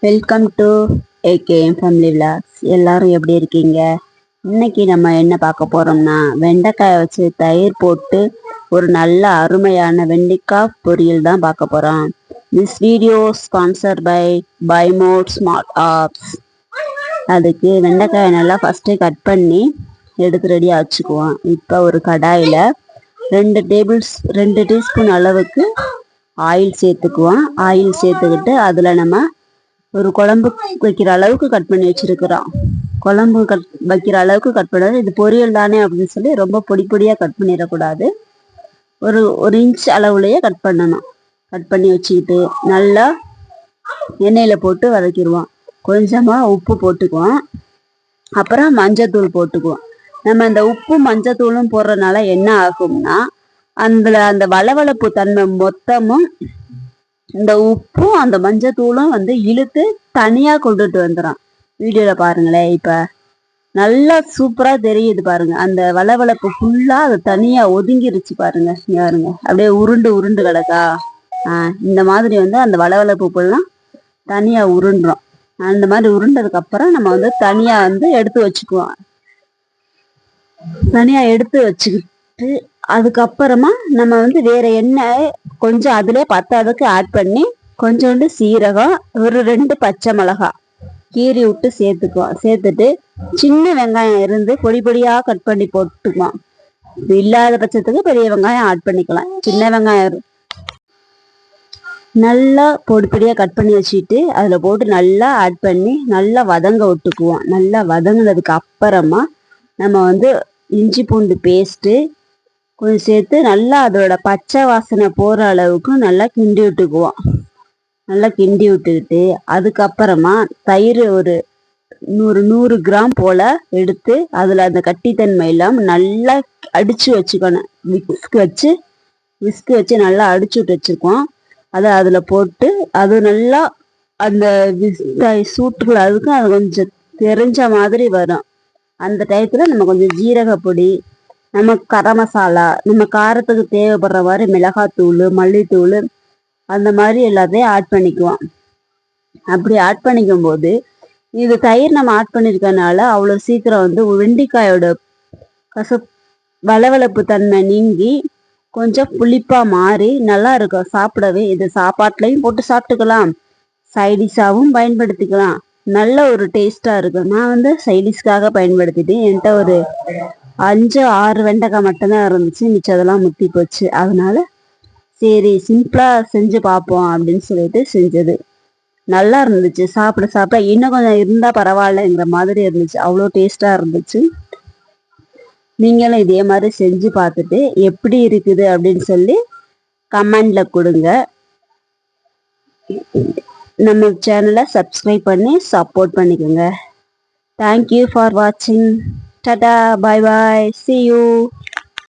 Welcome to AKM family vlogs. எல்லாரும் எப்படி இருக்கீங்க? இன்னைக்கு நம்ம என்ன பார்க்க போறோம்னா, வெண்டைக்காயை வச்சு தயிர் போட்டு ஒரு நல்ல அருமையான வெண்டைக்காய் பொரியல் தான் பார்க்க போறோம். This video sponsor by Mod Smart apps. அதுக்கு வெண்டைக்காயை நல்லா ஃபர்ஸ்ட் கட் பண்ணி எடுத்து ரெடியாக வச்சுக்குவோம். இப்போ ஒரு கடாயில் 2 டீஸ்பூன் அளவுக்கு ஆயில் சேர்த்துக்குவோம். ஆயில் சேர்த்துக்கிட்டு அதில் நம்ம ஒரு குழம்பு வைக்கிற அளவுக்கு கட் பண்ணி வச்சிருக்கிறோம். குழம்பு வைக்கிற அளவுக்கு கட் பண்ணது. இது பொரியல் தானே அப்படின்னு சொல்லி ரொம்ப பொடியாக கட் பண்ணிடக்கூடாது. ஒரு இன்ச் அளவுலையே கட் பண்ணணும். கட் பண்ணி வச்சுக்கிட்டு நல்லா எண்ணெயில் போட்டு வதக்கிடுவோம். கொஞ்சமாக உப்பு போட்டுக்குவோம். அப்புறம் மஞ்சத்தூள் போட்டுக்குவோம். நம்ம இந்த உப்பு மஞ்சத்தூளும் போடுறதுனால என்ன ஆகும்னா, அந்த வளவளப்பு தன்மை மொத்தமும் இந்த உப்பும் அந்த மஞ்சத்தூளும் இழுத்து தனியா கொண்டுட்டு வந்துடும். வீடியோல பாருங்களேன். இப்ப நல்லா சூப்பரா தெரியுது பாருங்க. அந்த வளவளப்பு ஃபுல்லா அது தனியா ஒதுங்கிருச்சு பாருங்க. பாருங்க அப்படியே உருண்டு கிடக்கா. இந்த மாதிரி அந்த வளவளப்பு ஃபுல்லாம் தனியா உருண்டுறோம். அந்த மாதிரி உருண்டதுக்கு அப்புறம் நம்ம தனியா எடுத்து வச்சுக்குவோம். தனியா எடுத்து வச்சுக்கிட்டு அதுக்கப்புறமா நம்ம வேற எண்ணெய் கொஞ்சம் அதுல பத்தாவதுக்கு ஆட் பண்ணி கொஞ்சோண்டு சீரகம், ஒரு 2 பச்சை மிளகாய் கீறி விட்டு சேர்த்துக்குவோம். சேர்த்துட்டு சின்ன வெங்காயம் இருந்து பொடியா கட் பண்ணி போட்டுக்குவோம். இல்லாத பட்சத்துக்கு பெரிய வெங்காயம் ஆட் பண்ணிக்கலாம். சின்ன வெங்காயம் நல்லா பொடியா கட் பண்ணி வச்சுட்டு அதுல போட்டு நல்லா ஆட் பண்ணி நல்லா வதங்க விட்டுக்குவோம். நல்லா வதங்கினதுக்கு அப்புறமா நம்ம இஞ்சி பூண்டு பேஸ்ட்டு கொஞ்சம் சேர்த்து நல்லா அதோட பச்சை வாசனை போகிற அளவுக்கு நல்லா கிண்டி விட்டுக்குவோம். நல்லா கிண்டி விட்டுக்கிட்டு அதுக்கப்புறமா தயிர் ஒரு 100 கிராம் போல் எடுத்து அதில் அந்த கட்டித்தன்மை இல்லாமல் நல்லா அடித்து வச்சுக்கணும். விஸ்கு வச்சு நல்லா அடிச்சு விட்டு வச்சுருக்கோம். அதை அதில் போட்டு அது நல்லா அந்த சூட்டுக்குள்ள அதுக்கும் அது கொஞ்சம் தெரிஞ்ச மாதிரி வரும். அந்த டயத்தில் நம்ம கொஞ்சம் ஜீரகப்பொடி, நம்ம கரம் மசாலா, நம்ம காரத்துக்கு தேவைப்படுற மாதிரி மிளகாத்தூள், மல்லித்தூள் அந்த மாதிரி எல்லாத்தையும் ஆட் பண்ணிக்குவோம். அப்படி ஆட் பண்ணிக்கும் போது இது தயிர் நம்ம ஆட் பண்ணியிருக்கனால அவ்வளோ சீக்கிரம் வெண்டைக்காயோட வளவளப்பு தன்மை நீங்கி கொஞ்சம் புளிப்பா மாறி நல்லா இருக்கும் சாப்பிடவே. இது சாப்பாட்டுலையும் போட்டு சாப்பிட்டுக்கலாம், சைடிஷாவும் பயன்படுத்திக்கலாம். நல்ல ஒரு டேஸ்டா இருக்கும். நான் சைடிஷ்காக பயன்படுத்திட்டேன். என்கிட்ட ஒரு 5-6 வெண்டைக்காய் மட்டும்தான் இருந்துச்சு. மிச்சம் அதெல்லாம் முத்தி போச்சு. அதனால சரி சிம்பிளா செஞ்சு பார்ப்போம் அப்படின்னு சொல்லிட்டு செஞ்சது. நல்லா இருந்துச்சு. சாப்பிட இன்னும் கொஞ்சம் இருந்தா பரவாயில்லங்கிற மாதிரி இருந்துச்சு. அவ்வளோ டேஸ்டா இருந்துச்சு. நீங்களும் இதே மாதிரி செஞ்சு பார்த்துட்டு எப்படி இருக்குது அப்படின்னு சொல்லி கமெண்ட்ல கொடுங்க. நம்ம சேனலை சப்ஸ்கிரைப் பண்ணி சப்போர்ட் பண்ணிக்கோங்க. தேங்க்யூ ஃபார் வாட்சிங். Tada, bye bye, see you.